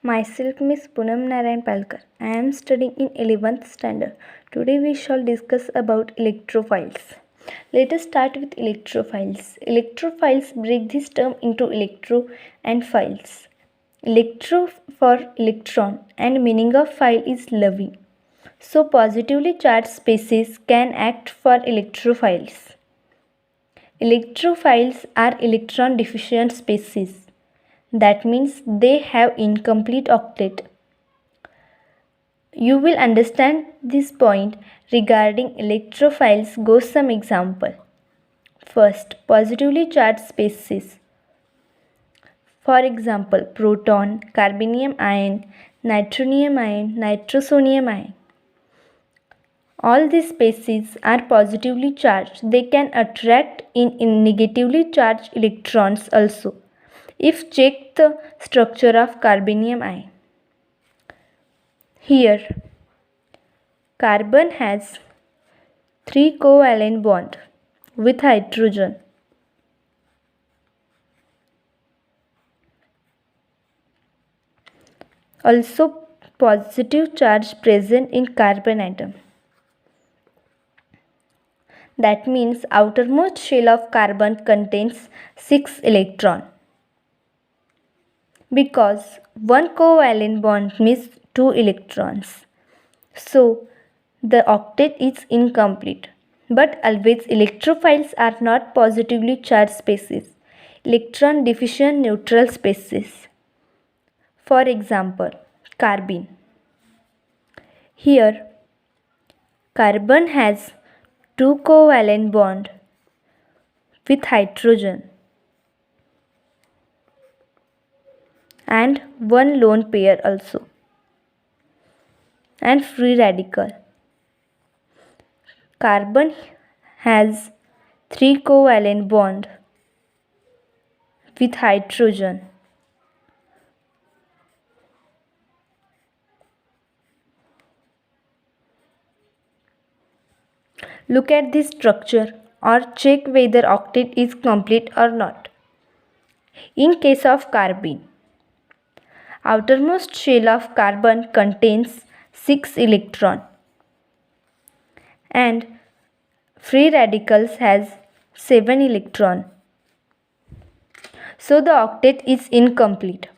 Myself Miss Poonam Narayan Palkar. I am studying in 11th standard. Today we shall discuss about electrophiles. Let us start with electrophiles. Electrophiles break this term into electro and philes. Electro for electron and meaning of phile is loving. So positively charged species can act for electrophiles. Electrophiles are electron deficient species. That means they have incomplete octet. You will understand this point regarding electrophiles. Go some example. First, positively charged species. For example, proton, carbonium ion, nitronium ion, nitrosonium ion. All these species are positively charged. They can attract in negatively charged electrons also. If check the structure of carbonium ion. Here, carbon has 3 covalent bonds with hydrogen. Also, positive charge present in carbon atom. That means outermost shell of carbon contains 6 electrons. Because 1 covalent bond means 2 electrons. So, the octet is incomplete. But always electrophiles are not positively charged species. Electron deficient neutral species. For example, carbene. Here, carbon has 2 covalent bonds with hydrogen and 1 lone pair also, and free radical. Carbon has 3 covalent bonds with hydrogen Look at this structure or check whether octet is complete or not. In case of carbene, outermost shell of carbon contains 6 electrons and free radicals has 7 electrons. So the octet is incomplete.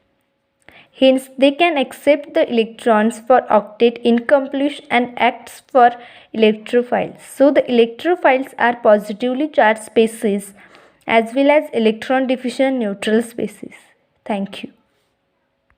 Hence, they can accept the electrons for octet incomplete and acts for electrophiles. So the electrophiles are positively charged species as well as electron deficient neutral species. Thank you.